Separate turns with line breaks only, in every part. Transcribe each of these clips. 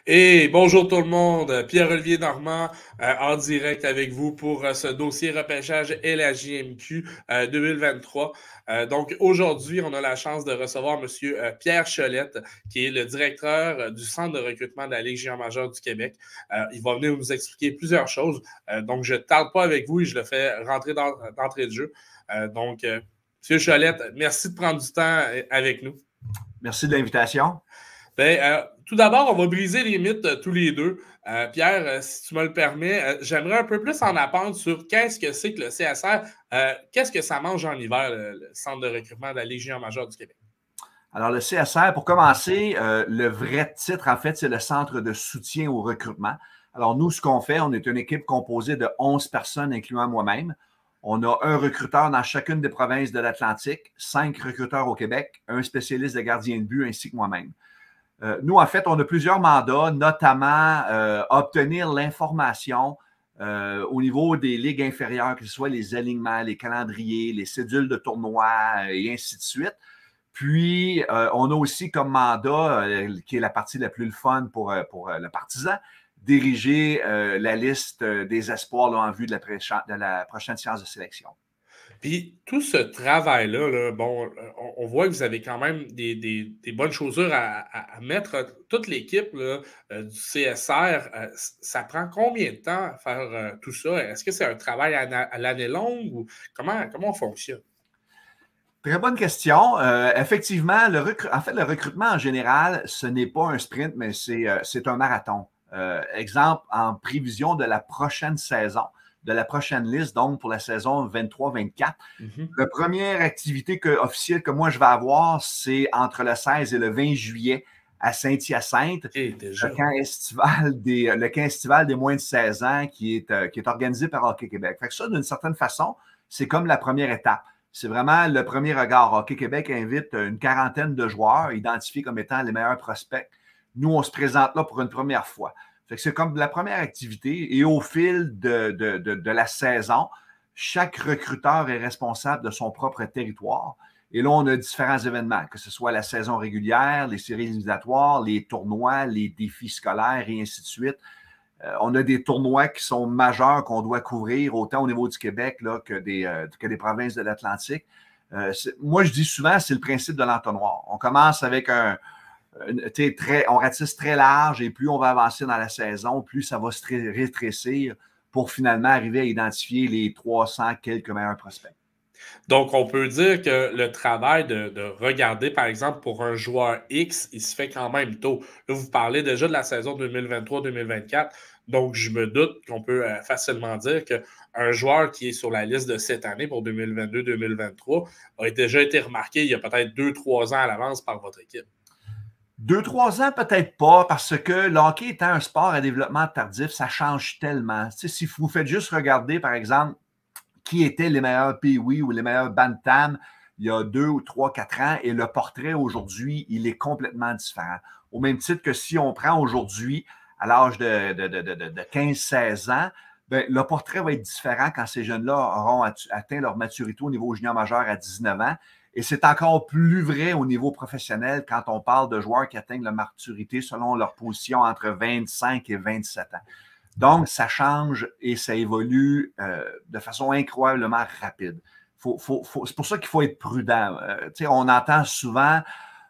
Et bonjour tout le monde, Pierre-Olivier Normand en direct avec vous pour ce dossier repêchage LHJMQ 2023. Donc aujourd'hui, on a la chance de recevoir M. Pierre Cholette, qui est le directeur du Centre de recrutement de la Ligue junior majeure du Québec. Il va venir nous expliquer plusieurs choses. Donc je ne tarde pas avec vous et je le fais rentrer d'entrée de jeu. Donc, M. Cholette, merci de prendre du temps avec nous.
Merci de l'invitation.
Tout d'abord, on va briser les mythes tous les deux. Pierre, si tu me le permets, j'aimerais un peu plus en apprendre sur qu'est-ce que c'est que le CSR. Qu'est-ce que ça mange en hiver, le Centre de recrutement de la Ligue junior majeure du Québec?
Alors, le CSR, pour commencer, le vrai titre, en fait, c'est le Centre de soutien au recrutement. Alors, nous, ce qu'on fait, on est une équipe composée de 11 personnes, incluant moi-même. On a un recruteur dans chacune des provinces de l'Atlantique, 5 recruteurs au Québec, un spécialiste de gardien de but ainsi que moi-même. Nous, en fait, on a plusieurs mandats, notamment obtenir l'information au niveau des ligues inférieures, que ce soit les alignements, les calendriers, les cédules de tournois et ainsi de suite. Puis, on a aussi comme mandat, qui est la partie la plus fun pour le partisan, diriger la liste des espoirs là, en vue de la prochaine séance de sélection.
Puis tout ce travail-là, là, bon, on voit que vous avez quand même des bonnes chaussures à mettre. Toute l'équipe du CSR, ça prend combien de temps à faire tout ça? Est-ce que c'est un travail à l'année longue ou comment on fonctionne?
Très bonne question. Effectivement, le recrutement en général, ce n'est pas un sprint, mais c'est un marathon. Exemple, en prévision de la prochaine saison, de la prochaine liste, donc pour la saison 23-24. La première activité officielle que moi je vais avoir, c'est entre le 16 et le 20 juillet à Saint-Hyacinthe, le camp estival des moins de 16 ans qui est organisé par Hockey Québec. Fait que ça, d'une certaine façon, c'est comme la première étape. C'est vraiment le premier regard. Hockey Québec invite une quarantaine de joueurs identifiés comme étant les meilleurs prospects. Nous, on se présente là pour une première fois. Fait que c'est comme la première activité et au fil de la saison, chaque recruteur est responsable de son propre territoire. Et là, on a différents événements, que ce soit la saison régulière, les séries éliminatoires, les tournois, les défis scolaires et ainsi de suite. On a des tournois qui sont majeurs qu'on doit couvrir autant au niveau du Québec là, que des provinces de l'Atlantique. Moi, je dis souvent, c'est le principe de l'entonnoir. On commence avec on ratisse très large et plus on va avancer dans la saison, plus ça va se rétrécir pour finalement arriver à identifier les 300 quelques meilleurs prospects.
Donc, on peut dire que le travail de regarder, par exemple, pour un joueur X, il se fait quand même tôt. Là, vous parlez déjà de la saison 2023-2024, donc je me doute qu'on peut facilement dire qu'un joueur qui est sur la liste de cette année pour 2022-2023 a déjà été remarqué il y a peut-être 2-3 ans à l'avance par votre équipe.
2-3 ans, peut-être pas, parce que le hockey étant un sport à développement tardif, ça change tellement. Tu sais, si vous faites juste regarder, par exemple, qui étaient les meilleurs Pee-Wee ou les meilleurs Bantam il y a 2 ou 3, 4 ans, et le portrait aujourd'hui, il est complètement différent. Au même titre que si on prend aujourd'hui, à l'âge de 15-16 ans, ben, le portrait va être différent quand ces jeunes-là auront atteint leur maturité au niveau junior majeur à 19 ans. Et c'est encore plus vrai au niveau professionnel quand on parle de joueurs qui atteignent la maturité selon leur position entre 25 et 27 ans. Donc, ça change et ça évolue de façon incroyablement rapide. C'est pour ça qu'il faut être prudent. On entend souvent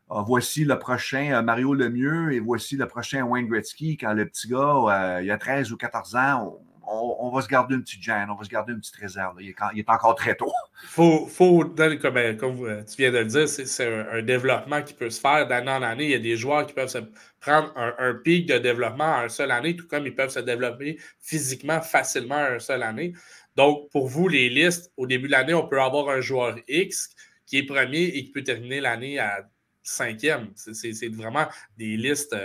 voici le prochain Mario Lemieux et voici le prochain Wayne Gretzky. Quand le petit gars, il a 13 ou 14 ans, on va se garder une petite gêne, on va se garder une petite réserve. Il est encore très tôt.
Faut comme tu viens de le dire, c'est un développement qui peut se faire d'année en année. Il y a des joueurs qui peuvent se prendre un pic de développement à une seule année, tout comme ils peuvent se développer physiquement facilement à une seule année. Donc, pour vous, les listes, au début de l'année, on peut avoir un joueur X qui est premier et qui peut terminer l'année à 5e. C'est vraiment des listes...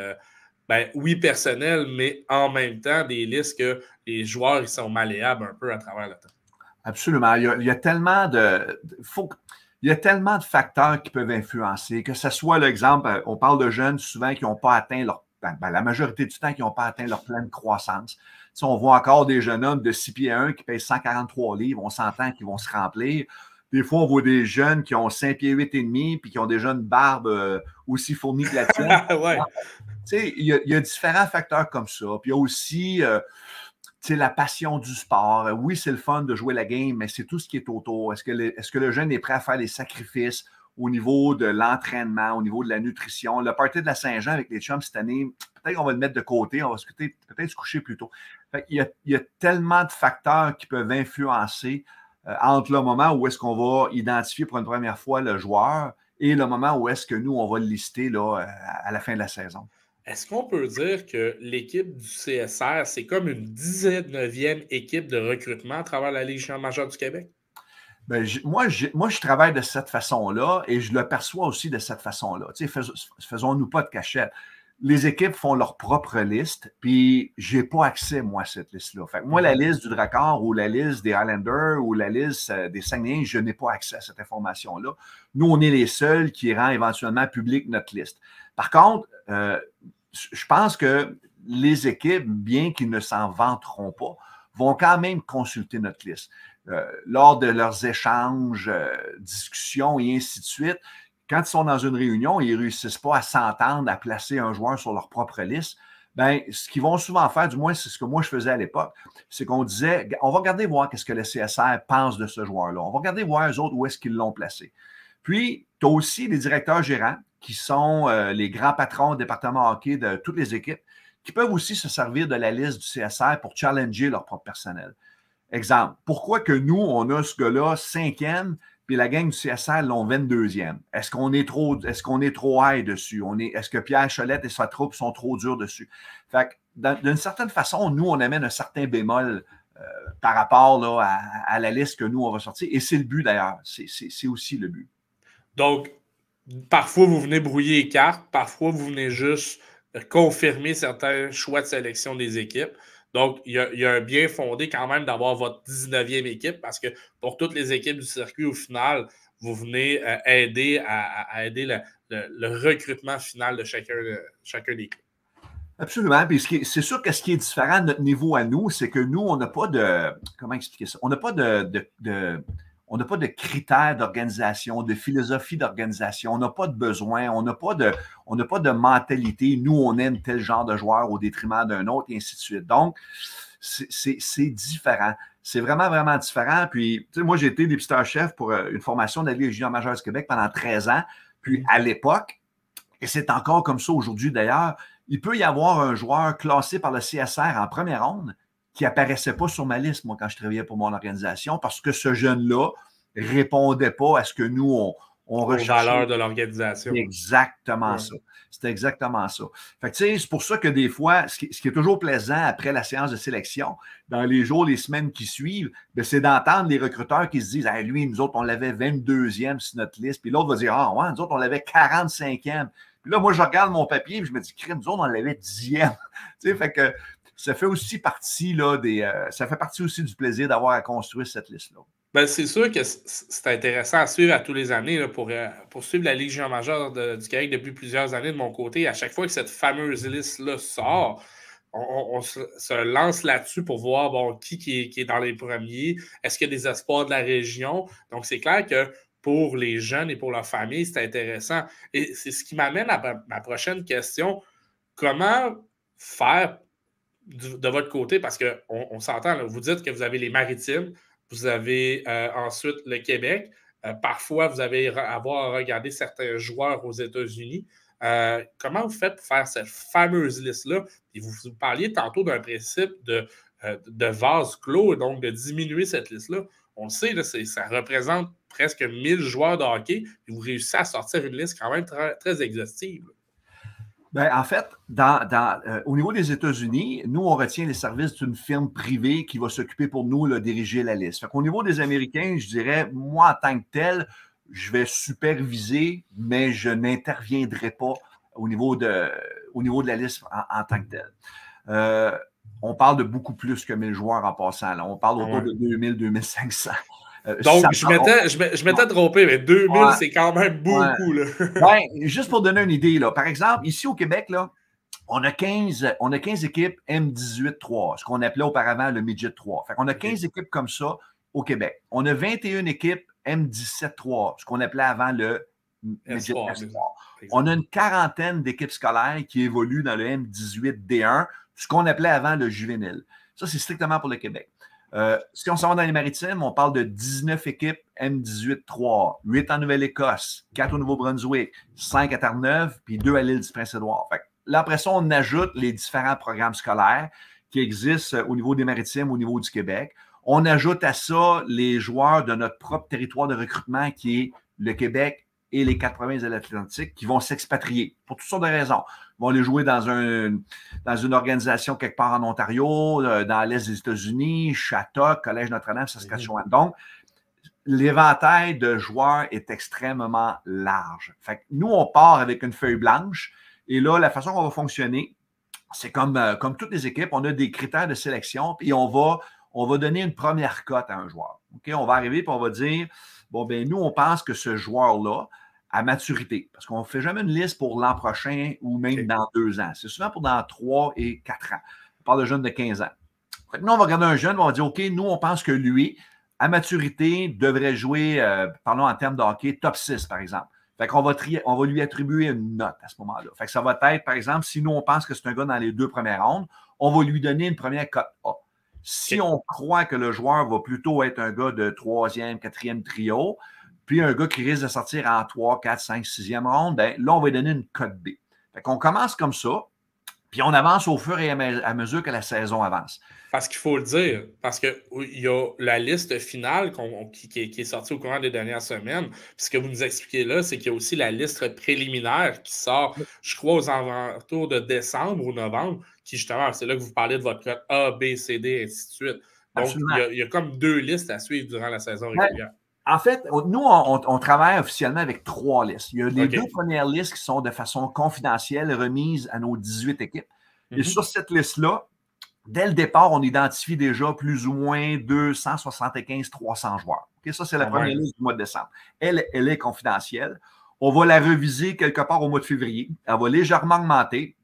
oui, personnelles, mais en même temps, des listes que les joueurs ils sont malléables un peu à travers le temps.
Absolument. Il y a tellement de... Il y a tellement de facteurs qui peuvent influencer, que ce soit l'exemple, on parle de jeunes souvent qui n'ont pas atteint la majorité du temps, qui n'ont pas atteint leur pleine croissance. Si on voit encore des jeunes hommes de 6 pieds 1 qui pèsent 143 livres, on s'entend qu'ils vont se remplir. Des fois, on voit des jeunes qui ont 5 pieds 8 et demi, puis qui ont déjà une barbe aussi fournie que la tienne.
Ouais.
Il y a différents facteurs comme ça. Puis il y a aussi la passion du sport. Oui, c'est le fun de jouer la game, mais c'est tout ce qui est autour. Est-ce que le jeune est prêt à faire les sacrifices au niveau de l'entraînement, au niveau de la nutrition? Le party de la Saint-Jean avec les chums cette année, peut-être qu'on va le mettre de côté, on va peut-être se coucher plus tôt. Il y a tellement de facteurs qui peuvent influencer entre le moment où est-ce qu'on va identifier pour une première fois le joueur et le moment où est-ce que nous, on va le lister là, à la fin de la saison.
Est-ce qu'on peut dire que l'équipe du CSR, c'est comme une 19e équipe de recrutement à travers la Ligue junior majeure du Québec?
Ben, moi, je travaille de cette façon-là et je le perçois aussi de cette façon-là. Faisons-nous pas de cachette. Les équipes font leur propre liste, puis j'ai pas accès, moi, à cette liste-là. Fait que moi, la liste du Drakkar ou la liste des Highlanders ou la liste des Saguenayens, je n'ai pas accès à cette information-là. Nous, on est les seuls qui rend éventuellement public notre liste. Par contre, je pense que les équipes, bien qu'ils ne s'en vanteront pas, vont quand même consulter notre liste. Lors de leurs échanges, discussions et ainsi de suite, quand ils sont dans une réunion et ils ne réussissent pas à s'entendre, à placer un joueur sur leur propre liste, ben, ce qu'ils vont souvent faire, du moins c'est ce que moi je faisais à l'époque, c'est qu'on disait, on va regarder voir qu'est-ce que le CSR pense de ce joueur-là. On va regarder voir eux autres où est-ce qu'ils l'ont placé. Puis, tu as aussi les directeurs gérants qui sont les grands patrons du département hockey de toutes les équipes qui peuvent aussi se servir de la liste du CSR pour challenger leur propre personnel. Exemple, pourquoi que nous, on a ce gars-là 5e, puis la gang du CSR l'ont 22e? Est-ce qu'on est trop high dessus? Est-ce que Pierre Cholette et sa troupe sont trop durs dessus? Fait que, d'une certaine façon, nous, on amène un certain bémol par rapport là, à la liste que nous, on va sortir. Et c'est le but d'ailleurs. C'est aussi le but.
Donc, parfois, vous venez brouiller les cartes, parfois, vous venez juste confirmer certains choix de sélection des équipes. Donc, il y a un bien fondé quand même d'avoir votre 19e équipe parce que pour toutes les équipes du circuit, au final, vous venez aider à aider le recrutement final de chacun des clubs.
Absolument. Puis c'est sûr que ce qui est différent de notre niveau à nous, c'est que nous, on n'a pas de. Comment expliquer ça? On n'a pas on n'a pas de critères d'organisation, de philosophie d'organisation. On n'a pas de besoin. On n'a pas de mentalité. Nous, on aime tel genre de joueur au détriment d'un autre, et ainsi de suite. Donc, c'est différent. C'est vraiment, vraiment différent. Puis, tu sais, moi, j'ai été dépisteur-chef pour une formation de la Ligue junior majeure du Québec pendant 13 ans. Puis, à l'époque, et c'est encore comme ça aujourd'hui d'ailleurs, il peut y avoir un joueur classé par le CSR en première ronde qui n'apparaissait pas sur ma liste, moi, quand je travaillais pour mon organisation, parce que ce jeune-là ne répondait pas à ce que nous, on recherchait.
Aux valeurs de l'organisation.
C'est exactement ça. C'est exactement ça. Fait que, tu sais, c'est pour ça que des fois, ce qui est toujours plaisant après la séance de sélection, dans les jours, les semaines qui suivent, c'est d'entendre les recruteurs qui se disent hey, lui, nous autres, on l'avait 22e sur notre liste. Puis l'autre va dire ah, ouais, nous autres, on l'avait 45e. Puis là, moi, je regarde mon papier et je me dis crime, nous autres, on l'avait 10e. Tu sais, fait que ça fait aussi partie là, ça fait partie aussi du plaisir d'avoir à construire cette liste-là.
Ben, c'est sûr que c'est intéressant à suivre à tous les années là, pour suivre la Ligue junior majeure du Québec depuis plusieurs années de mon côté. À chaque fois que cette fameuse liste-là sort, on se lance là-dessus pour voir bon, qui est dans les premiers. Est-ce qu'il y a des espoirs de la région? Donc, c'est clair que pour les jeunes et pour leur famille, c'est intéressant. Et c'est ce qui m'amène à ma prochaine question. Comment faire de votre côté? Parce qu'on s'entend, là, vous dites que vous avez les Maritimes, vous avez ensuite le Québec. Parfois, vous allez avoir à regarder certains joueurs aux États-Unis. Comment vous faites pour faire cette fameuse liste-là? Et vous parliez tantôt d'un principe de vase clos, donc de diminuer cette liste-là. On le sait, là, ça représente presque 1000 joueurs de hockey, et vous réussissez à sortir une liste quand même très, très exhaustive.
Ben, en fait, au niveau des États-Unis, nous, on retient les services d'une firme privée qui va s'occuper pour nous de diriger la liste. Fait qu'au niveau des Américains, je dirais, moi, en tant que tel, je vais superviser, mais je n'interviendrai pas au niveau de la liste en tant que tel. On parle de beaucoup plus que 1000 joueurs en passant. Là. On parle autour de 2000, 2500.
Donc, je m'étais trompé, mais 2000,
ouais,
c'est quand même
ouais.
beaucoup. Là.
Ben, juste pour donner une idée, là, par exemple, ici au Québec, là, on a 15 équipes M18-3, ce qu'on appelait auparavant le Midget 3. Fait qu'on a 15 équipes comme ça au Québec. On a 21 équipes M17-3, ce qu'on appelait avant le Midget S3. On a une quarantaine d'équipes scolaires qui évoluent dans le M18-D1, ce qu'on appelait avant le juvénile. Ça, c'est strictement pour le Québec. Si on s'en va dans les maritimes, on parle de 19 équipes M18-3, 8 en Nouvelle-Écosse, 4 au Nouveau-Brunswick, 5 à Terre-Neuve, puis 2 à l'île du Prince-Édouard. Là, après ça, on ajoute les différents programmes scolaires qui existent au niveau des maritimes, au niveau du Québec. On ajoute à ça les joueurs de notre propre territoire de recrutement qui est le Québec et les 4 provinces de l'Atlantique qui vont s'expatrier pour toutes sortes de raisons. Ils vont aller jouer dans une organisation quelque part en Ontario, dans l'Est des États-Unis, Shattuck, Collège Notre-Dame, Saskatchewan. Donc, l'éventail de joueurs est extrêmement large. Fait que nous, on part avec une feuille blanche et là, la façon qu'on va fonctionner, c'est comme toutes les équipes, on a des critères de sélection et on va donner une première cote à un joueur. Okay? On va arriver et on va dire, bon, ben nous, on pense que ce joueur-là, à maturité, parce qu'on ne fait jamais une liste pour l'an prochain ou même dans 2 ans. C'est souvent pour dans 3 et 4 ans. On parle de jeunes de 15 ans. Fait que nous, on va regarder un jeune, on va dire, OK, nous, on pense que lui, à maturité, devrait jouer, parlons en termes de hockey, top 6, par exemple. Fait qu'on va lui attribuer une note à ce moment-là. Fait que ça va être, par exemple, si nous, on pense que c'est un gars dans les 2 premières rondes, on va lui donner une première cote A. Si on croit que le joueur va plutôt être un gars de 3e, 4e trio, puis un gars qui risque de sortir en 3, 4, 5, 6e ronde, ben, là, on va lui donner une cote B. Fait qu'on commence comme ça, puis on avance au fur et à mesure que la saison avance.
Parce qu'il faut le dire, parce qu'il y a la liste finale qui est sortie au courant des dernières semaines. Puis ce que vous nous expliquez là, c'est qu'il y a aussi la liste préliminaire qui sort, je crois, aux alentours de décembre ou novembre, qui justement, c'est là que vous parlez de votre code A, B, C, D, et ainsi de suite. Donc, il y a comme 2 listes à suivre durant la saison régulière.
En fait, nous, on travaille officiellement avec 3 listes. Il y a les 2 premières listes qui sont de façon confidentielle remises à nos 18 équipes. Et sur cette liste-là, dès le départ, on identifie déjà plus ou moins 275-300 joueurs. Okay, ça, c'est la première liste du mois de décembre. Elle est confidentielle. On va la reviser quelque part au mois de février. Elle va légèrement augmenter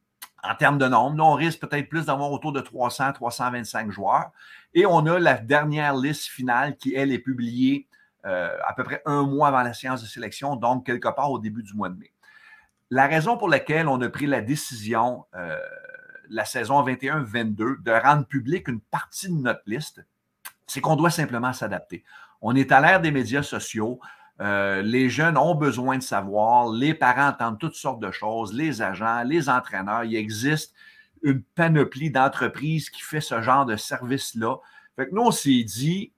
en termes de nombre. Là, on risque peut-être plus d'avoir autour de 300-325 joueurs. Et on a la dernière liste finale qui, elle, est publiée à peu près 1 mois avant la séance de sélection, donc quelque part au début du mois de mai. La raison pour laquelle on a pris la décision la saison 21-22 de rendre publique une partie de notre liste, c'est qu'on doit simplement s'adapter. On est à l'ère des médias sociaux. Les jeunes ont besoin de savoir. Les parents entendent toutes sortes de choses. Les agents, les entraîneurs. Il existe une panoplie d'entreprises qui fait ce genre de service-là. Fait que nous, on s'est dit,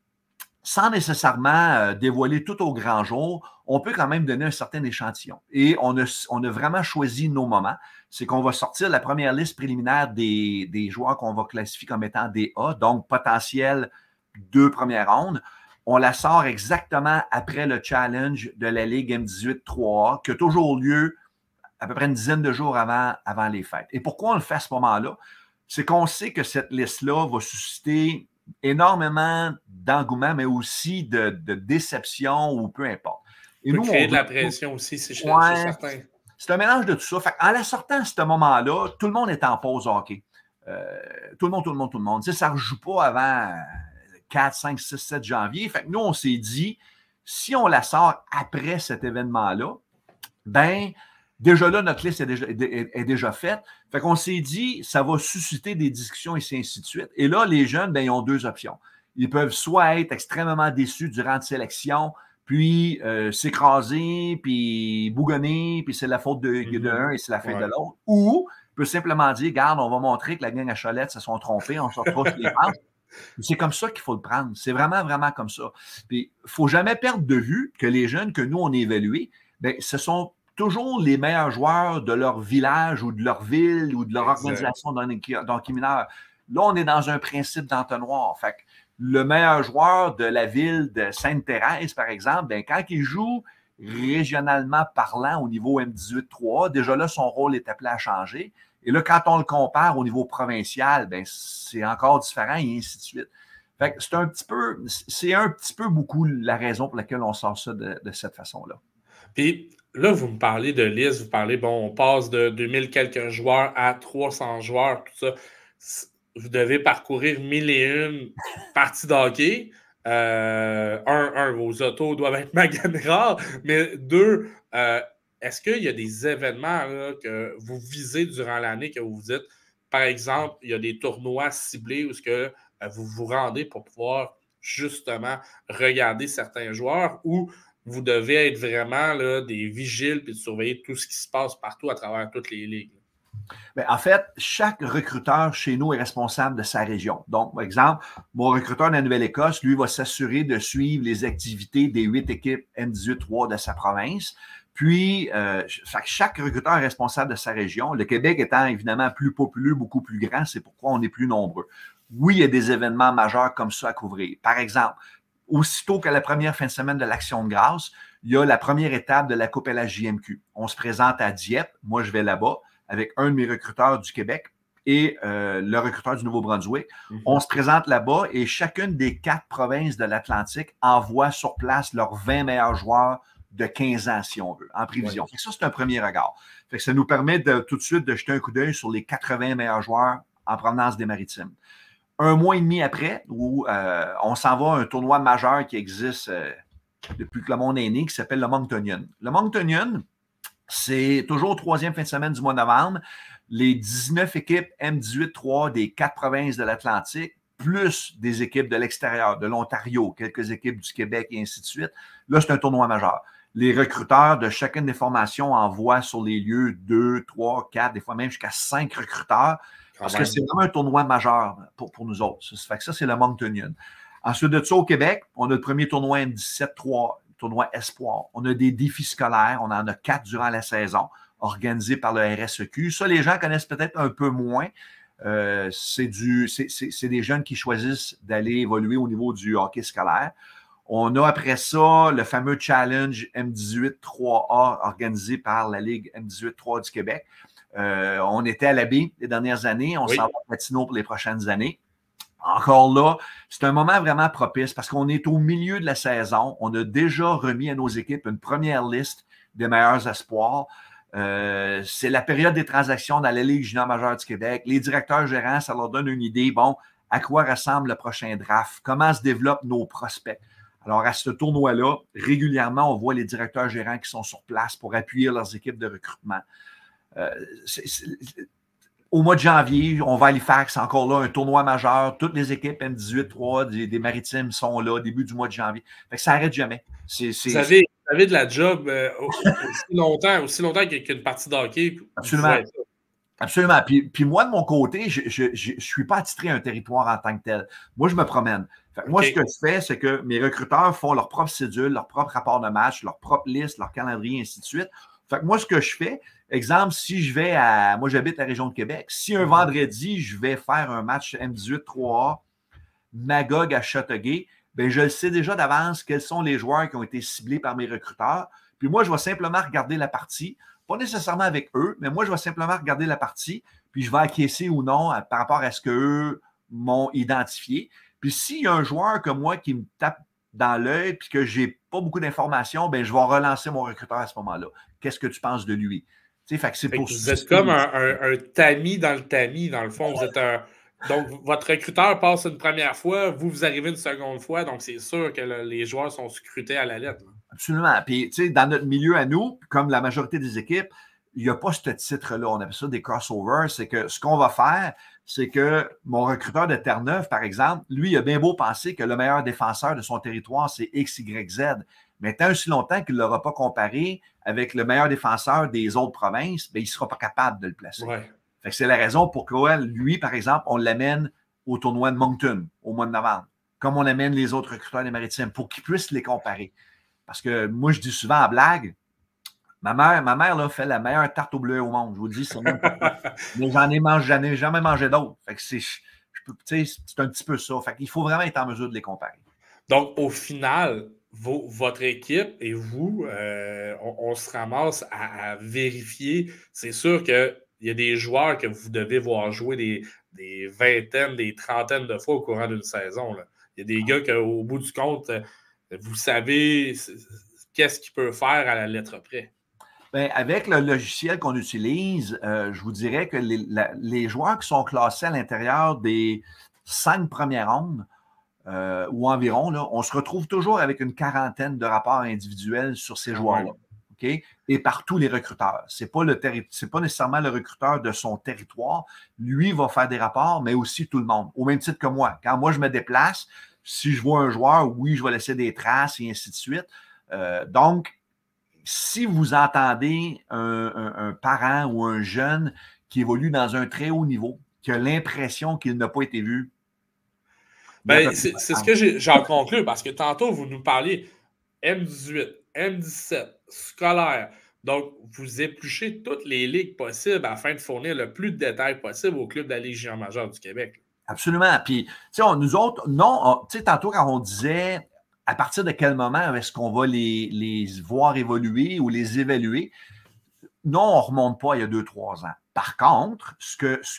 sans nécessairement dévoiler tout au grand jour, on peut quand même donner un certain échantillon. Et on a vraiment choisi nos moments. C'est qu'on va sortir la première liste préliminaire des joueurs qu'on va classifier comme étant des A, donc potentiel 2 premières rondes. On la sort exactement après le challenge de la Ligue M18-3A, qui a toujours lieu à peu près une dizaine de jours avant les fêtes. Et pourquoi on le fait à ce moment-là? C'est qu'on sait que cette liste-là va susciter énormément d'engouement, mais aussi de déception ou peu importe.
Et nous, créer de la pression aussi, c'est certain.
C'est un mélange de tout ça. Fait en la sortant à ce moment-là, tout le monde est en pause hockey. Tout le monde. Tu sais, ça ne rejoue pas avant 4, 5, 6, 7 janvier. Fait que nous, on s'est dit, si on la sort après cet événement-là, ben déjà là, notre liste est déjà faite. Fait qu'on s'est dit, ça va susciter des discussions et ainsi de suite. Et là, les jeunes, ben, ils ont 2 options. Ils peuvent soit être extrêmement déçus durant la sélection, puis s'écraser, puis bougonner, puis c'est la faute de un et c'est la faute de l'autre. Ou peut simplement dire, regarde, on va montrer que la gang à Cholette se sont trompés, on se retrouve les branches. C'est comme ça qu'il faut le prendre. C'est vraiment, vraiment comme ça. Puis, il ne faut jamais perdre de vue que les jeunes que nous, on a évalués, bien, ce sont toujours les meilleurs joueurs de leur village ou de leur ville ou de leur organisation d'hockey mineur. Là, on est dans un principe d'entonnoir. Fait que le meilleur joueur de la ville de Sainte-Thérèse, par exemple, bien, quand il joue régionalement parlant au niveau M18-3A, déjà là, son rôle est appelé à changer. Et là, quand on le compare au niveau provincial, bien, c'est encore différent et ainsi de suite. Fait que c'est un petit peu beaucoup la raison pour laquelle on sort ça de cette façon-là.
Puis là, vous me parlez de liste, vous parlez, bon, on passe de 2000 quelques joueurs à 300 joueurs, tout ça. Vous devez parcourir 1001 parties de hockey. Vos autos doivent être maganés rares, mais deux, est-ce qu'il y a des événements là, que vous visez durant l'année, que vous vous dites, par exemple, il y a des tournois ciblés où ce que, vous vous rendez pour pouvoir justement regarder certains joueurs, ou vous devez être vraiment là, des vigiles et de surveiller tout ce qui se passe partout à travers toutes les ligues?
Bien, en fait, chaque recruteur chez nous est responsable de sa région. Donc, par exemple, mon recruteur de la Nouvelle-Écosse, lui, va s'assurer de suivre les activités des 8 équipes M18-3 de sa province. Puis, chaque recruteur est responsable de sa région. Le Québec étant évidemment plus populeux, beaucoup plus grand, c'est pourquoi on est plus nombreux. Oui, il y a des événements majeurs comme ça à couvrir. Par exemple, aussitôt que la première fin de semaine de l'Action de grâce, il y a la première étape de la Coupe LHJMQ. On se présente à Dieppe. Moi, je vais là-bas avec un de mes recruteurs du Québec et le recruteur du Nouveau-Brunswick. On se présente là-bas et chacune des 4 provinces de l'Atlantique envoie sur place leurs 20 meilleurs joueurs de 15 ans, si on veut, en prévision. Ouais. Ça, c'est un premier regard. Fait que ça nous permet tout de suite de jeter un coup d'œil sur les 80 meilleurs joueurs en provenance des Maritimes. Un mois et demi après, où on s'en va à un tournoi majeur qui existe depuis que le monde est né, qui s'appelle le Monctonian. Le Monctonian, c'est toujours troisième fin de semaine du mois de novembre. Les 19 équipes M18-3 des 4 provinces de l'Atlantique, plus des équipes de l'extérieur, de l'Ontario, quelques équipes du Québec et ainsi de suite. Là, c'est un tournoi majeur. Les recruteurs de chacune des formations envoient sur les lieux 2, 3, 4, des fois même jusqu'à 5 recruteurs, parce que c'est vraiment un tournoi majeur pour nous autres. Ça fait que ça, c'est le Monctonian. Ensuite de ça, au Québec, on a le premier tournoi M17-3, tournoi Espoir. On a des défis scolaires. On en a 4 durant la saison, organisés par le RSEQ. Ça, les gens connaissent peut-être un peu moins. C'est des jeunes qui choisissent d'aller évoluer au niveau du hockey scolaire. On a après ça le fameux Challenge M18-3A organisé par la Ligue M18-3 du Québec. On était à la baie les dernières années. On s'en va à Gatineau pour les prochaines années. Encore là, c'est un moment vraiment propice parce qu'on est au milieu de la saison. On a déjà remis à nos équipes une première liste des meilleurs espoirs. C'est la période des transactions dans la Ligue junior majeure du Québec. Les directeurs gérants, ça leur donne une idée, bon, à quoi ressemble le prochain draft, comment se développent nos prospects. Alors, à ce tournoi-là, régulièrement, on voit les directeurs gérants qui sont sur place pour appuyer leurs équipes de recrutement. Au mois de janvier, on va à Halifax, encore là, un tournoi majeur. Toutes les équipes M18-3 des Maritimes sont là, début du mois de janvier. Fait que ça n'arrête jamais.
Vous avez de la job aussi longtemps qu'une partie de hockey.
Absolument. Absolument. Puis moi, de mon côté, je ne suis pas attitré à un territoire en tant que tel. Moi, je me promène. Fait que moi, ce que je fais, c'est que mes recruteurs font leur propre cédule, leur propre rapport de match, leur propre liste, leur calendrier, ainsi de suite. Fait que moi, ce que je fais, exemple, si je vais à. Moi, j'habite la région de Québec. Si un vendredi, je vais faire un match M18-3A, Magog à Châteauguay, bien, je le sais déjà d'avance quels sont les joueurs qui ont été ciblés par mes recruteurs. Puis moi, je vais simplement regarder la partie, pas nécessairement avec eux, mais moi, je vais simplement regarder la partie, puis je vais acquiescer ou non par rapport à ce qu'eux m'ont identifié. Puis s'il y a un joueur comme moi qui me tape dans l'œil puis que je n'ai pas beaucoup d'informations, bien, je vais relancer mon recruteur à ce moment-là. Qu'est-ce que tu penses de lui? Tu sais, fait que c'est pour
vous êtes comme un tamis dans le tamis, dans le fond. Vous êtes donc, votre recruteur passe une première fois, vous arrivez une seconde fois, donc c'est sûr que les joueurs sont scrutés à la lettre.
Absolument. Puis, tu sais, dans notre milieu à nous, comme la majorité des équipes, il n'y a pas ce titre-là. On appelle ça des crossovers. C'est que ce qu'on va faire, c'est que mon recruteur de Terre-Neuve, par exemple, lui, il a bien beau penser que le meilleur défenseur de son territoire, c'est X, Y, Z. Mais tant aussi longtemps qu'il ne l'aura pas comparé avec le meilleur défenseur des autres provinces, bien, il ne sera pas capable de le placer.
Ouais.
Fait que c'est la raison pour laquelle, lui, par exemple, on l'amène au tournoi de Moncton au mois de novembre, comme on amène les autres recruteurs des Maritimes, pour qu'ils puissent les comparer. Parce que moi, je dis souvent en blague, ma mère là, fait la meilleure tarte au bleu au monde. Je vous dis, c'est même pas. Mais j'en ai jamais mangé d'autres. Fait que c'est un petit peu ça. Fait qu'il faut vraiment être en mesure de les comparer.
Donc, au final, votre équipe et vous, on se ramasse à vérifier. C'est sûr qu'il y a des joueurs que vous devez voir jouer des vingtaines, des trentaines de fois au courant d'une saison. Là. Il y a des gars qu'au bout du compte, vous savez qu'est-ce qu'il peut faire à la lettre près.
Bien, avec le logiciel qu'on utilise, je vous dirais que les joueurs qui sont classés à l'intérieur des 5 premières rondes ou environ, là, on se retrouve toujours avec une quarantaine de rapports individuels sur ces joueurs-là. Okay? Et par tous les recruteurs. Ce n'est pas nécessairement le recruteur de son territoire. Lui va faire des rapports, mais aussi tout le monde. Au même titre que moi. Quand moi, je me déplace, si je vois un joueur, oui, je vais laisser des traces et ainsi de suite. Donc, si vous entendez un parent ou un jeune qui évolue dans un très haut niveau, qui a l'impression qu'il n'a pas été vu,
ben, c'est ce que j'en conclus, parce que tantôt, vous nous parliez M18, M17, scolaire. Donc, vous épluchez toutes les ligues possibles afin de fournir le plus de détails possible au club de la Ligue junior majeure du Québec.
Absolument. Puis, tu sais, nous autres, non, tu sais, tantôt, quand on disait à partir de quel moment est-ce qu'on va les voir évoluer ou les évaluer, non, on ne remonte pas il y a 2-3 ans. Par contre, ce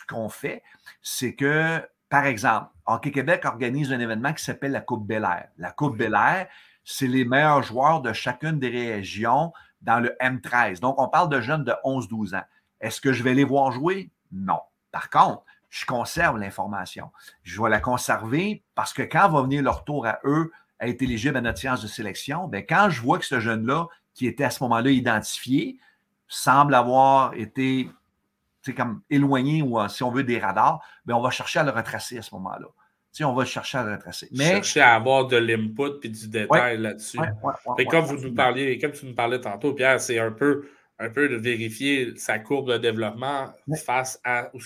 qu'on fait, c'est que, par exemple, Hockey Québec organise un événement qui s'appelle la Coupe Bel-Air. La Coupe Bel-Air, c'est les meilleurs joueurs de chacune des régions dans le M13. Donc, on parle de jeunes de 11-12 ans. Est-ce que je vais les voir jouer? Non. Par contre, je conserve l'information. Je vais la conserver parce que quand va venir leur tour à eux à être éligible à notre séance de sélection, bien, quand je vois que ce jeune-là, qui était à ce moment-là identifié, semble avoir été comme éloigné ou, si on veut, des radars, bien, on va chercher à le retracer à ce moment-là. On va chercher à le retracer. Mais,
chercher à avoir de l'input et du détail là-dessus. Comme tu nous parlais tantôt, Pierre, c'est un peu de vérifier sa courbe de développement face à où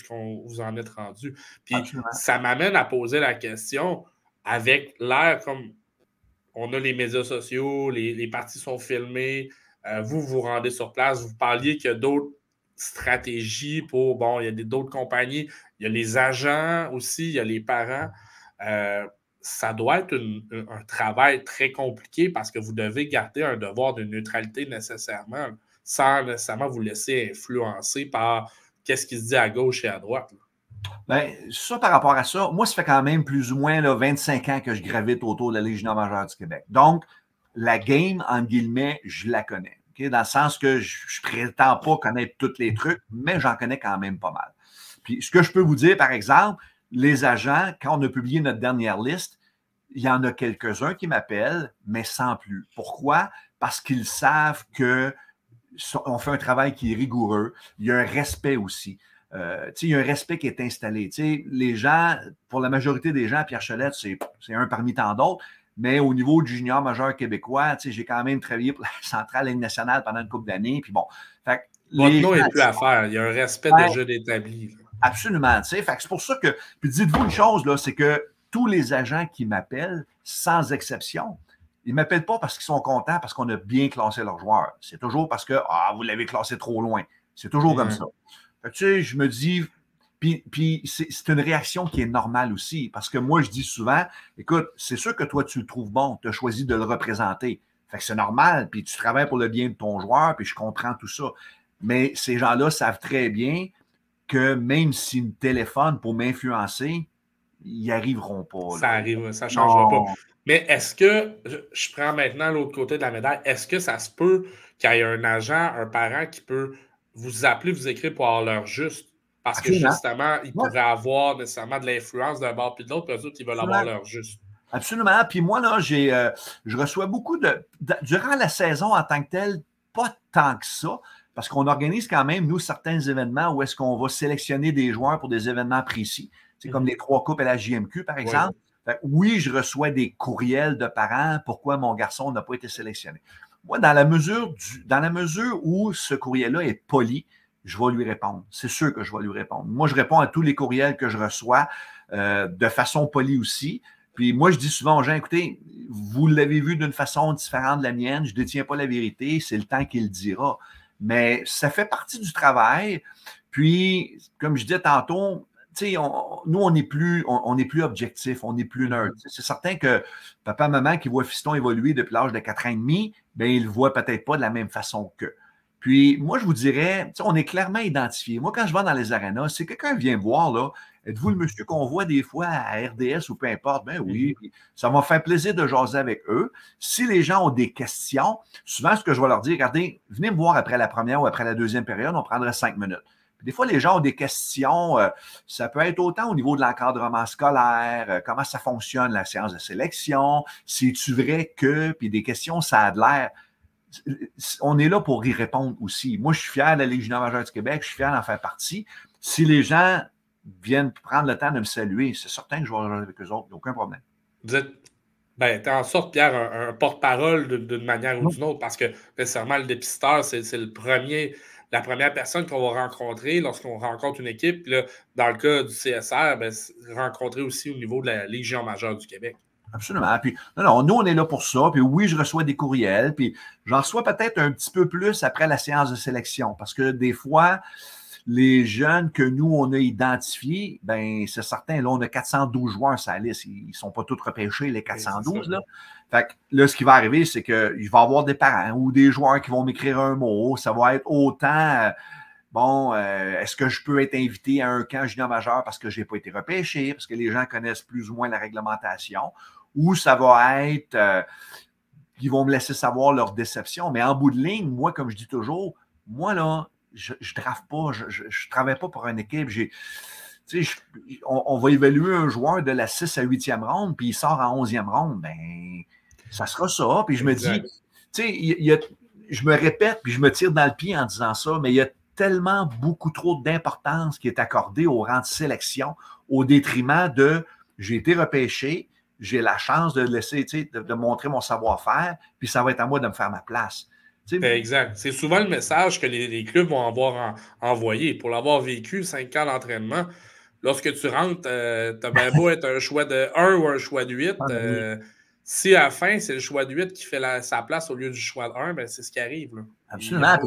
vous en êtes rendu. Puis ça m'amène à poser la question, avec l'ère comme on a les médias sociaux, les parties sont filmées, vous vous rendez sur place, vous parliez qu'il y a d'autres stratégies pour, bon, il y a d'autres compagnies, il y a les agents aussi, il y a les parents. Ça doit être un travail très compliqué parce que vous devez garder un devoir de neutralité nécessairement, sans nécessairement vous laisser influencer par qu'est-ce qui se dit à gauche et à droite.
Bien, ça, par rapport à ça, moi, ça fait quand même plus ou moins là, 25 ans que je gravite autour de la Ligue junior majeure du Québec. Donc, la game, entre guillemets, je la connais. Okay? Dans le sens que je ne prétends pas connaître tous les trucs, mais j'en connais quand même pas mal. Puis, ce que je peux vous dire, par exemple, les agents, quand on a publié notre dernière liste, il y en a quelques-uns qui m'appellent, mais sans plus. Pourquoi? Parce qu'ils savent qu'on fait un travail qui est rigoureux. Il y a un respect aussi. Il y a un respect qui est installé. Les gens, pour la majorité des gens, Pierre Cholette, c'est un parmi tant d'autres, mais au niveau du junior majeur québécois, j'ai quand même travaillé pour la centrale Ligue nationale pendant une couple d'années. Puis bon,
votre nom n'est plus à faire. Il y a un respect déjà établi.
Absolument. C'est pour ça que. Puis dites-vous une chose, là, c'est que tous les agents qui m'appellent, sans exception, ils ne m'appellent pas parce qu'ils sont contents, parce qu'on a bien classé leurs joueurs. C'est toujours parce que vous l'avez classé trop loin. C'est toujours comme ça. Je me dis, puis c'est une réaction qui est normale aussi, parce que moi, je dis souvent, écoute, c'est sûr que toi, tu le trouves bon, tu as choisi de le représenter. Fait que c'est normal, puis tu travailles pour le bien de ton joueur, puis je comprends tout ça. Mais ces gens-là savent très bien que même s'ils me téléphonent pour m'influencer, ils n'y arriveront pas.
Ça arrive, ça ne changera pas. Mais est-ce que, je prends maintenant l'autre côté de la médaille, est-ce que ça se peut qu'il y ait un agent, un parent qui peut vous appeler, vous écrire pour avoir l'heure juste? Parce que justement, ils pourraient avoir nécessairement de l'influence d'un bord puis de l'autre, puis eux autres, ils veulent avoir l'heure juste.
Absolument. Puis moi, là, je reçois beaucoup durant la saison en tant que telle, pas tant que ça, parce qu'on organise quand même, nous, certains événements où est-ce qu'on va sélectionner des joueurs pour des événements précis. C'est comme les 3 coupes à la JMQ, par exemple. Oui, je reçois des courriels de parents, pourquoi mon garçon n'a pas été sélectionné. Moi, dans la mesure où ce courriel-là est poli, je vais lui répondre. C'est sûr que je vais lui répondre. Moi, je réponds à tous les courriels que je reçois de façon polie aussi. Puis moi, je dis souvent aux gens, écoutez, vous l'avez vu d'une façon différente de la mienne, je ne détiens pas la vérité, c'est le temps qui le dira. Mais ça fait partie du travail. Puis, comme je disais tantôt, nous, on n'est plus objectif, on n'est plus neutre. C'est certain que papa, maman qui voit fiston évoluer depuis l'âge de 4 ans et demi, bien, il ne le voit peut-être pas de la même façon qu'eux. Puis moi, je vous dirais, on est clairement identifié. Moi, quand je vais dans les arénas, si quelqu'un vient me voir, là, êtes-vous le monsieur qu'on voit des fois à RDS ou peu importe? Ben oui, puis ça m'a fait plaisir de jaser avec eux. Si les gens ont des questions, souvent, ce que je vais leur dire, regardez, venez me voir après la première ou après la deuxième période, on prendrait 5 minutes. Des fois, les gens ont des questions. Ça peut être autant au niveau de l'encadrement scolaire, comment ça fonctionne, la séance de sélection, c'est-tu vrai que, puis des questions, ça a de l'air. On est là pour y répondre aussi. Moi, je suis fier de la Ligue junior majeure du Québec, je suis fier d'en faire partie. Si les gens viennent prendre le temps de me saluer, c'est certain que je vais rejoindre avec eux autres, aucun problème.
Vous êtes, tu es en sorte, Pierre, un porte-parole d'une manière ou d'une autre, parce que nécessairement, le dépisteur, c'est la première personne qu'on va rencontrer lorsqu'on rencontre une équipe. Puis là, dans le cas du CSR, rencontrer aussi au niveau de la Ligue junior majeure du Québec.
Absolument. Puis, non, nous, on est là pour ça. Puis oui, je reçois des courriels. Puis j'en reçois peut-être un petit peu plus après la séance de sélection. Parce que des fois, les jeunes que nous, on a identifiés, ben c'est certain, là, on a 412 joueurs sur la liste. Ils ne sont pas tous repêchés, les 412. Là. Fait que là, ce qui va arriver, c'est qu'il va y avoir des parents ou des joueurs qui vont m'écrire un mot. Ça va être autant... Bon, est-ce que je peux être invité à un camp junior majeur parce que je n'ai pas été repêché, parce que les gens connaissent plus ou moins la réglementation, ou ça va être qu'ils vont me laisser savoir leur déception. Mais en bout de ligne, moi, comme je dis toujours, moi, là, je ne draft pas, je ne travaille pas pour une équipe. On va évaluer un joueur de la 6 à 8e ronde, puis il sort en 11e ronde, ben ça sera ça. Puis je me dis, je me répète, puis je me tire dans le pied en disant ça, mais il y a tellement beaucoup trop d'importance qui est accordée au rang de sélection au détriment de j'ai été repêché, j'ai la chance de laisser, de montrer mon savoir-faire, puis ça va être à moi de me faire ma place.
Exact. C'est souvent le message que les clubs vont avoir envoyé. Pour l'avoir vécu, 5 ans d'entraînement, lorsque tu rentres, tu as bien beau être un choix de 1 ou un choix de 8. Si à la fin, c'est le choix de 8 qui fait sa place au lieu du choix de 1, ben c'est ce qui arrive. Là.
Absolument.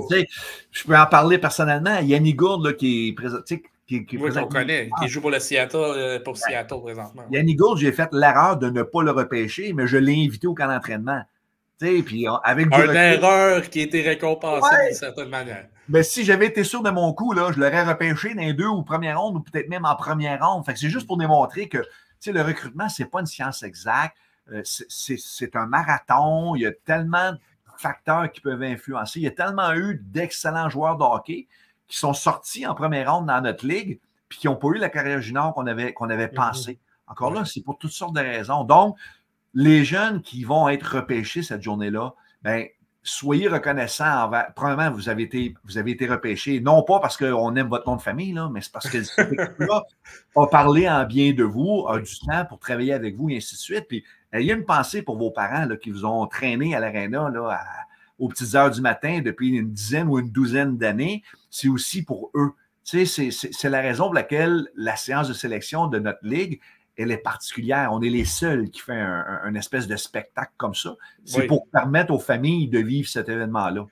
Je peux en parler personnellement. Yannick Gourde, là, qui est présent.
Oui, qu'on connaît, qui joue pour le Seattle, Seattle présentement.
Yannick Gourde, j'ai fait l'erreur de ne pas le repêcher, mais je l'ai invité au camp d'entraînement. Puis avec
une erreur qui a été récompensée d'une certaine manière.
Mais si j'avais été sûr de mon coup, là, je l'aurais repêché dans les 2 ou première ronde, ou peut-être même en première ronde. Fait que c'est juste pour démontrer que le recrutement, ce n'est pas une science exacte. C'est un marathon. Il y a tellement de facteurs qui peuvent influencer. Il y a tellement eu d'excellents joueurs de hockey qui sont sortis en première ronde dans notre ligue puis qui n'ont pas eu la carrière junior qu'on avait pensé. Encore là, c'est pour toutes sortes de raisons. Donc, les jeunes qui vont être repêchés cette journée-là, ben, soyez reconnaissants. Premièrement, vous avez été repêchés, non pas parce qu'on aime votre nom de famille, là, mais c'est parce que cette équipe-là a parlé en bien de vous, a du temps pour travailler avec vous, et ainsi de suite. Puis, il y a une pensée pour vos parents là, qui vous ont traîné à l'aréna aux petites heures du matin depuis une dizaine ou une douzaine d'années. C'est aussi pour eux. C'est la raison pour laquelle la séance de sélection de notre ligue, elle est particulière. On est les seuls qui fait un espèce de spectacle comme ça. C'est pour permettre aux familles de vivre cet événement-là.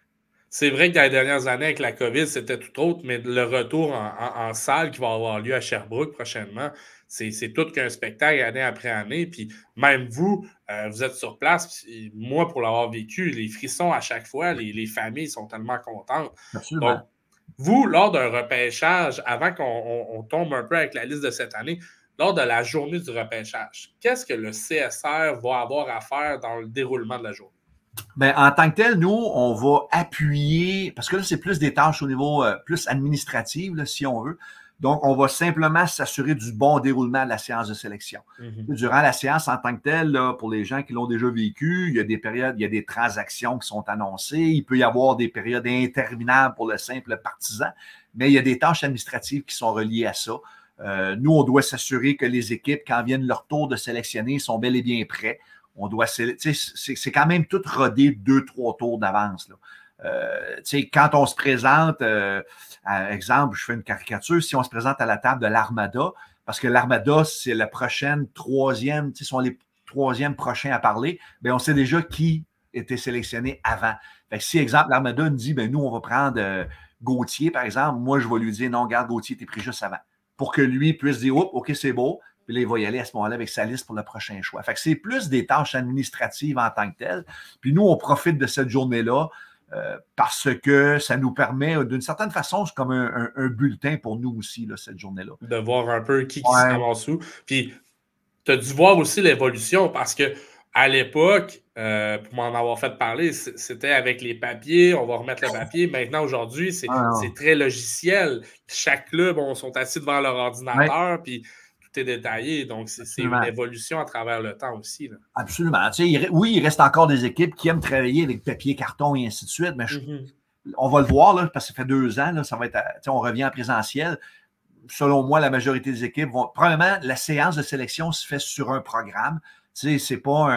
C'est vrai que dans les dernières années, avec la COVID, c'était tout autre, mais le retour en salle qui va avoir lieu à Sherbrooke prochainement, c'est tout qu'un spectacle année après année. Puis même vous, vous êtes sur place. Puis moi, pour l'avoir vécu, les frissons à chaque fois, les familles sont tellement contentes.
Absolument.
Donc, vous, lors d'un repêchage, avant qu'on tombe un peu avec la liste de cette année, lors de la journée du repêchage, qu'est-ce que le CSR va avoir à faire dans le déroulement de la journée?
Bien, en tant que tel, nous, on va appuyer, parce que là, c'est plus des tâches au niveau plus administratif, là, si on veut. Donc, on va simplement s'assurer du bon déroulement de la séance de sélection. Durant la séance en tant que telle, là, pour les gens qui l'ont déjà vécu, il y a des périodes, il y a des transactions qui sont annoncées. Il peut y avoir des périodes interminables pour le simple partisan, mais il y a des tâches administratives qui sont reliées à ça. Nous, on doit s'assurer que les équipes, quand viennent leur tour de sélectionner, sont bel et bien prêts. On doit, c'est quand même tout rodé 2-3 tours d'avance. Quand on se présente, exemple, je fais une caricature, si on se présente à la table de l'Armada, parce que l'Armada, c'est la prochaine troisième, sont les troisièmes prochains à parler, bien, on sait déjà qui était sélectionné avant. Fait que si, exemple, l'Armada nous dit, ben, nous, on va prendre Gauthier, par exemple, moi, je vais lui dire, non, regarde, Gauthier, t'es pris juste avant. Pour que lui puisse dire, oh, OK, c'est beau. Puis là, il va y aller à ce moment-là avec sa liste pour le prochain choix. Fait que c'est plus des tâches administratives en tant que telles. Puis nous, on profite de cette journée-là parce que ça nous permet, d'une certaine façon, c'est comme un bulletin pour nous aussi, là, cette journée-là.
De voir un peu qui se ramasse où. Puis, tu as dû voir aussi l'évolution parce que à l'époque, pour m'en avoir fait parler, c'était avec les papiers, on va remettre le papier. Maintenant, aujourd'hui, c'est très logiciel. Chaque club, on sont assis devant leur ordinateur, puis tout est détaillé. Donc, c'est une évolution à travers le temps aussi. Là.
Absolument. Tu sais, oui, il reste encore des équipes qui aiment travailler avec papier, carton et ainsi de suite, mais on va le voir, là, parce que ça fait 2 ans, là, ça va être, on revient en présentiel. Selon moi, la majorité des équipes vont. Probablement, la séance de sélection se fait sur un programme. Tu sais, c'est pas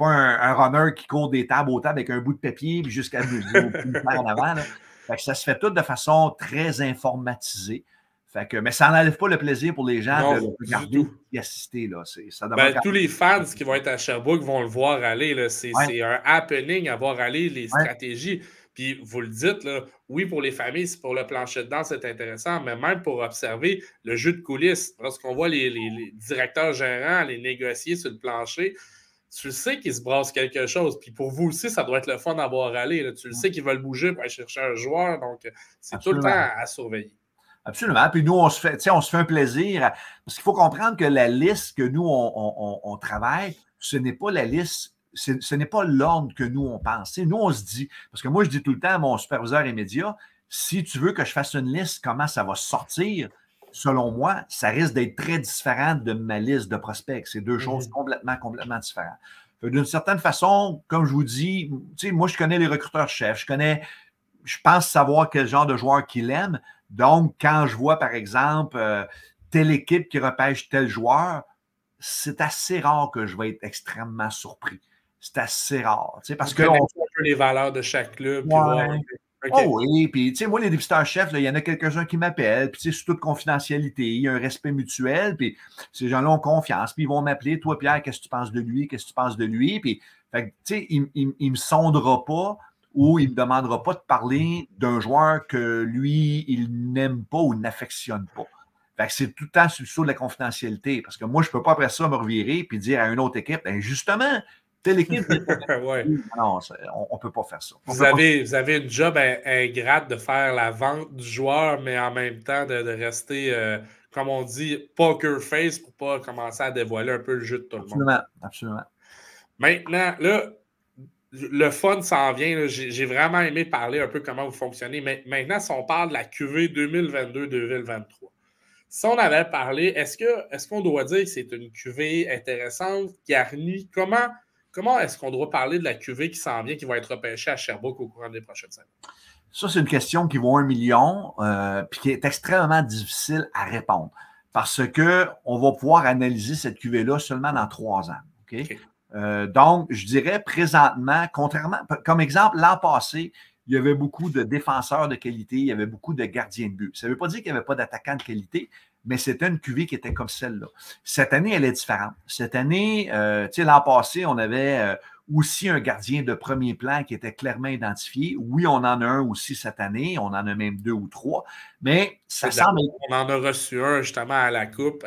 un runner qui court des tables aux tables avec un bout de papier puis jusqu'à en avant. Là. Fait que ça se fait tout de façon très informatisée. Fait que, mais ça n'enlève pas le plaisir pour les gens de regarder et assister. Là.
Tous les fans qui vont être à Sherbrooke vont le voir aller. C'est un happening à voir aller les stratégies. Puis vous le dites, là, oui, pour les familles, c'est pour le plancher de danse, c'est intéressant, mais même pour observer le jeu de coulisses, lorsqu'on voit les directeurs gérants les négocier sur le plancher, tu sais qu'il se brasse quelque chose. Puis pour vous aussi, ça doit être le fun à voir aller. Là. Tu le sais qu'ils veulent bouger pour aller chercher un joueur, donc c'est tout le temps à surveiller.
Absolument. Puis nous, on se fait un plaisir. Parce qu'il faut comprendre que la liste que nous, on travaille, ce n'est pas la liste. Ce n'est pas l'ordre que nous, on pense. Nous, on se dit, parce que moi, je dis tout le temps à mon superviseur immédiat, si tu veux que je fasse une liste, comment ça va sortir, selon moi, ça risque d'être très différent de ma liste de prospects. C'est 2 choses complètement différentes. D'une certaine façon, comme je vous dis, moi, je connais les recruteurs-chefs, je pense savoir quel genre de joueur qu'il aime. Donc, quand je vois, par exemple, telle équipe qui repêche tel joueur, c'est assez rare que je vais être extrêmement surpris. C'est assez rare. Parce que.
On un peu les valeurs de chaque club.
Oui, puis moi, les dépisteurs-chefs, il y en a quelques-uns qui m'appellent, puis c'est toute confidentialité, il y a un respect mutuel, puis ces gens-là ont confiance, puis ils vont m'appeler, toi, Pierre, qu'est-ce que tu penses de lui, qu'est-ce que tu penses de lui, puis, il ne me sondera pas ou il ne me demandera pas de parler d'un joueur que lui, il n'aime pas ou n'affectionne pas. Fait que c'est tout le temps sur le saut de la confidentialité, parce que moi, je ne peux pas après ça me revirer et dire à une autre équipe, justement, telle équipe. Non, on ne peut pas faire ça.
Vous avez une job ingrate de faire la vente du joueur, mais en même temps de rester, comme on dit, poker face pour ne pas commencer à dévoiler un peu le jeu de tout le monde.
Absolument.
Maintenant, là, le fun s'en vient. J'ai vraiment aimé parler un peu comment vous fonctionnez. Mais maintenant, si on parle de la QV 2022-2023, si on avait parlé, est-ce qu'on doit dire que c'est une QV intéressante, garnie? Comment est-ce qu'on doit parler de la QV qui s'en vient, qui va être repêchée à Sherbrooke au courant des prochaines années?
Ça, c'est une question qui vaut 1 million, puis qui est extrêmement difficile à répondre. Parce qu'on va pouvoir analyser cette QV-là seulement dans 3 ans. OK? Donc, je dirais présentement, comme exemple, l'an passé, il y avait beaucoup de défenseurs de qualité, il y avait beaucoup de gardiens de but. Ça ne veut pas dire qu'il n'y avait pas d'attaquants de qualité, mais c'était une QV qui était comme celle-là. Cette année, elle est différente. Cette année, l'an passé, on avait aussi un gardien de premier plan qui était clairement identifié. Oui, on en a un aussi cette année, on en a même 2 ou 3, mais ça semble...
On en a reçu un justement à la Coupe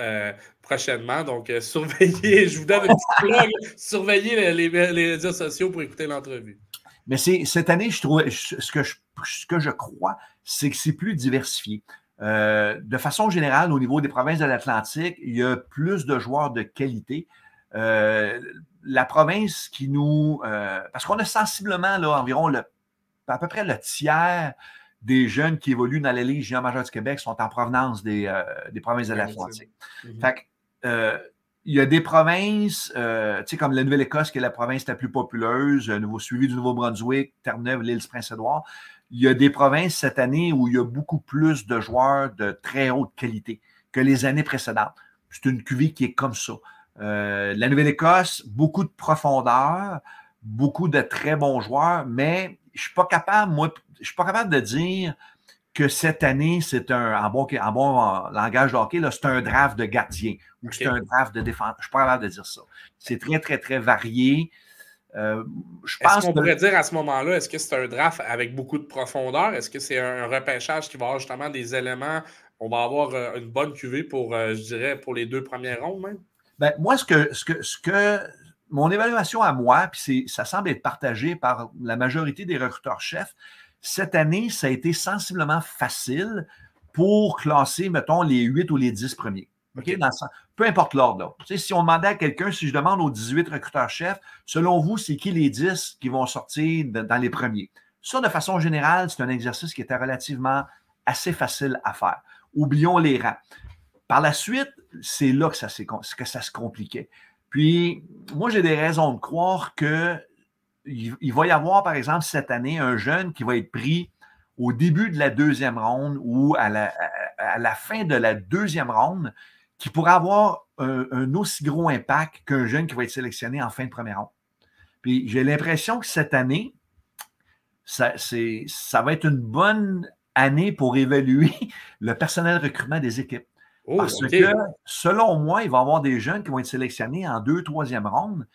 prochainement, donc surveillez, je vous donne une petite plug, surveillez les réseaux sociaux pour écouter l'entrevue.
Mais cette année, je trouve, ce que je crois, c'est que c'est plus diversifié. De façon générale, au niveau des provinces de l'Atlantique, il y a plus de joueurs de qualité. La province qui nous... parce qu'on a sensiblement là, environ à peu près le tiers des jeunes qui évoluent dans la Ligue junior majeure du Québec sont en provenance des provinces de l'Atlantique. Fait que, il y a des provinces, comme la Nouvelle-Écosse, qui est la province la plus populeuse, suivi du Nouveau-Brunswick, Terre-Neuve, l'île-du-Prince-Édouard. Il y a des provinces cette année où il y a beaucoup plus de joueurs de très haute qualité que les années précédentes. C'est une QV qui est comme ça. La Nouvelle-Écosse, beaucoup de profondeur, beaucoup de très bons joueurs, mais je ne suis pas capable de dire que cette année, c'est en bon langage de hockey, c'est un draft de gardien ou c'est un draft de défense. Je ne suis pas capable de dire ça. C'est très, très, très varié.
Est-ce qu'on pourrait dire à ce moment-là, est-ce que c'est un draft avec beaucoup de profondeur? Est-ce que c'est un repêchage qui va avoir justement des éléments? On va avoir une bonne QV pour, je dirais, pour les 2 premières rondes même?
Ben, moi, mon évaluation à moi, puis ça semble être partagé par la majorité des recruteurs-chefs, cette année, ça a été sensiblement facile pour classer, mettons, les 8 ou les 10 premiers. Okay? Peu importe l'ordre. Si on demandait à quelqu'un, si je demande aux 18 recruteurs-chefs, selon vous, c'est qui les 10 qui vont sortir dans les premiers? Ça, de façon générale, c'est un exercice qui était relativement assez facile à faire. Oublions les rangs. Par la suite, c'est là que ça se compliquait. Puis, moi, j'ai des raisons de croire qu'il va y avoir, par exemple, cette année, un jeune qui va être pris au début de la deuxième ronde ou à la fin de la deuxième ronde qui pourrait avoir un aussi gros impact qu'un jeune qui va être sélectionné en fin de première ronde. Puis, j'ai l'impression que cette année, ça va être une bonne année pour évaluer le personnel recrutement des équipes. Parce que, selon moi, il va y avoir des jeunes qui vont être sélectionnés en 2e, 3e ronde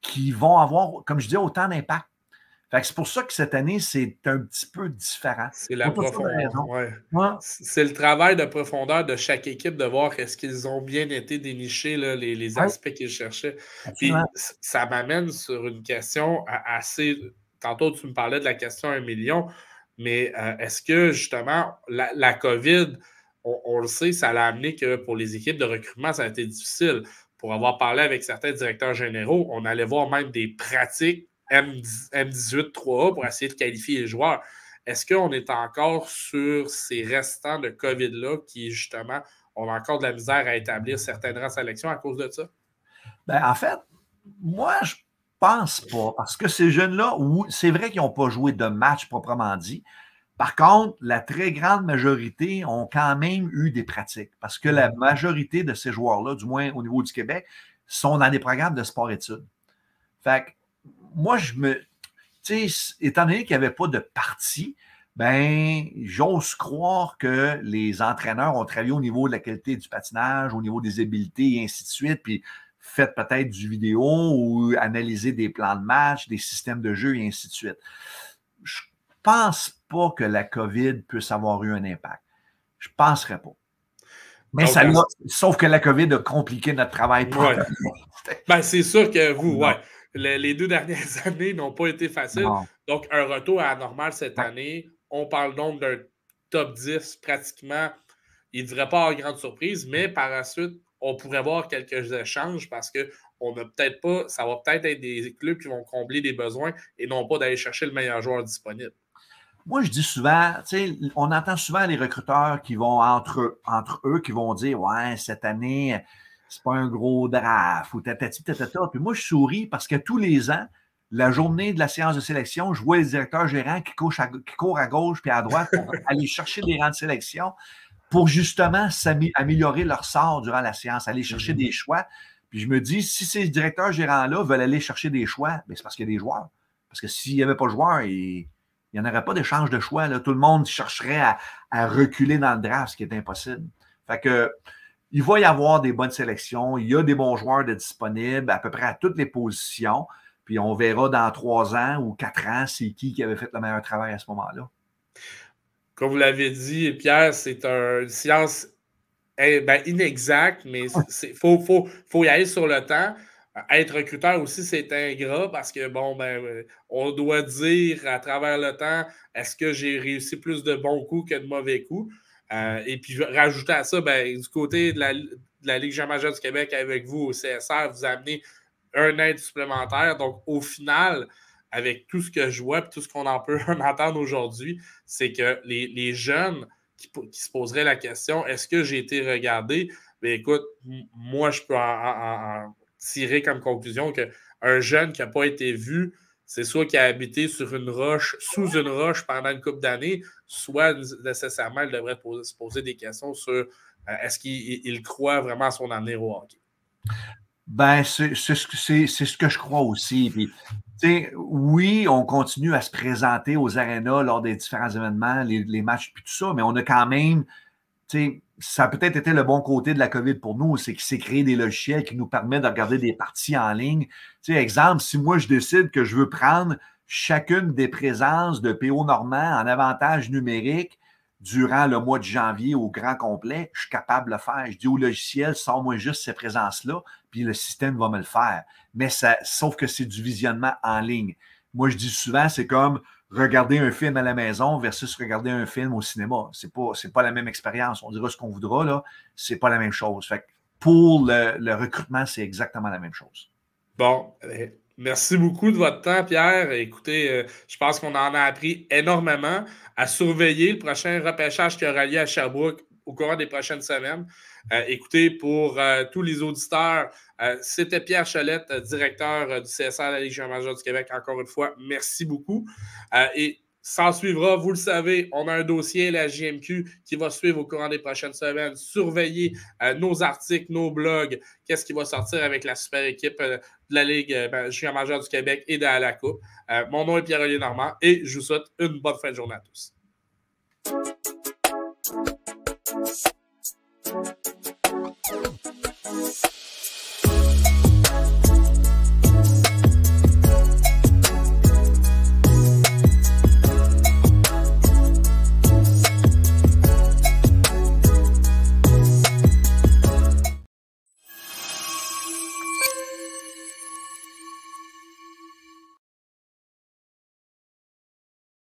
qui vont avoir, comme je dis, autant d'impact. C'est pour ça que cette année, c'est un petit peu différent.
C'est la profondeur. Ouais. C'est le travail de profondeur de chaque équipe de voir est-ce qu'ils ont bien été dénichés, là, les aspects qu'ils cherchaient. Puis, ça m'amène sur une question assez... Tantôt, tu me parlais de la question 1 million, mais est-ce que, justement, la COVID, on le sait, ça l'a amené que pour les équipes de recrutement, ça a été difficile. Pour avoir parlé avec certains directeurs généraux, on allait voir même des pratiques M18 3A pour essayer de qualifier les joueurs. Est-ce qu'on est encore sur ces restants de COVID-là qui, justement, ont encore de la misère à établir certaines rangs de sélection à cause de ça?
En fait, moi, je pense pas. Parce que ces jeunes-là, c'est vrai qu'ils n'ont pas joué de match proprement dit. Par contre, la très grande majorité ont quand même eu des pratiques. Parce que la majorité de ces joueurs-là, du moins au niveau du Québec, sont dans des programmes de sport-études. Fait que moi, étant donné qu'il n'y avait pas de partie, j'ose croire que les entraîneurs ont travaillé au niveau de la qualité du patinage, au niveau des habiletés et ainsi de suite, puis fait peut-être du vidéo ou analysé des plans de match, des systèmes de jeu et ainsi de suite. Je pense pas que la COVID puisse avoir eu un impact. Je ne penserais pas. Mais sauf que la COVID a compliqué notre travail.
C'est sûr que vous, les 2 dernières années n'ont pas été faciles. Non. Donc, un retour à la normale cette année, on parle donc d'un top 10 pratiquement. Il ne devrait pas avoir grande surprise, mais par la suite, on pourrait voir quelques échanges parce que ça va peut-être être des clubs qui vont combler des besoins et non pas d'aller chercher le meilleur joueur disponible.
Moi, je dis souvent, on entend souvent les recruteurs qui vont entre eux, qui vont dire « Ouais, cette année, c'est pas un gros draft » ou tatati, tatata. Puis moi, je souris parce que tous les ans, la journée de la séance de sélection, je vois les directeurs gérants qui courent à gauche puis à droite pour aller chercher des rangs de sélection pour justement améliorer leur sort durant la séance, aller chercher des choix. Puis je me dis, si ces directeurs gérants-là veulent aller chercher des choix, c'est parce qu'il y a des joueurs. Parce que s'il n'y avait pas de joueurs, il n'y en aurait pas d'échange de choix. Là. Tout le monde chercherait à reculer dans le draft, ce qui est impossible. Fait que il va y avoir des bonnes sélections. Il y a des bons joueurs de disponibles à peu près à toutes les positions. Puis on verra dans 3 ans ou 4 ans c'est qui avait fait le meilleur travail à ce moment-là.
Comme vous l'avez dit, Pierre, c'est une science inexacte, mais il faut y aller sur le temps. Être recruteur aussi, c'est ingrat parce que, on doit dire à travers le temps, est-ce que j'ai réussi plus de bons coups que de mauvais coups? Et puis, rajouter à ça, du côté de la Ligue junior majeure du Québec avec vous au CSR, vous amenez un aide supplémentaire. Donc, au final, avec tout ce que je vois et tout ce qu'on en peut en entendre aujourd'hui, c'est que les jeunes qui se poseraient la question, est-ce que j'ai été regardé? Écoute, moi, je peux en tirer comme conclusion qu'un jeune qui n'a pas été vu, c'est soit qu'il a habité sur une roche, sous une roche pendant une couple d'années, soit nécessairement il devrait se poser des questions sur est-ce qu'il croit vraiment à son avenir au hockey.
C'est ce que je crois aussi. Puis, oui, on continue à se présenter aux arénas lors des différents événements, les matchs puis tout ça, mais on a quand même, ça a peut-être été le bon côté de la COVID pour nous, c'est qu'il s'est créé des logiciels qui nous permettent de regarder des parties en ligne. Exemple, si moi je décide que je veux prendre chacune des présences de PO Normand en avantage numérique durant le mois de janvier au grand complet, je suis capable de le faire. Je dis au logiciel, sors-moi juste ces présences-là, puis puis le système va me le faire. Mais sauf que c'est du visionnement en ligne. Moi, je dis souvent, c'est comme regarder un film à la maison versus regarder un film au cinéma. C'est pas la même expérience. On dira ce qu'on voudra, là. C'est pas la même chose. Fait que pour le recrutement, c'est exactement la même chose.
Bon, merci beaucoup de votre temps, Pierre. Écoutez, je pense qu'on en a appris énormément à surveiller le prochain repêchage qui aura lieu à Sherbrooke au cours des prochaines semaines. Écoutez, pour tous les auditeurs, c'était Pierre Cholette, directeur du CSR de la Ligue junior majeure du Québec. Encore une fois, merci beaucoup. Et s'en suivra, vous le savez, on a un dossier, la JMQ, qui va suivre au courant des prochaines semaines. Surveillez nos articles, nos blogs, qu'est-ce qui va sortir avec la super équipe de la Ligue junior majeure du Québec et de la Coupe. Mon nom est Pierre-Olivier Normand et je vous souhaite une bonne fin de journée à tous.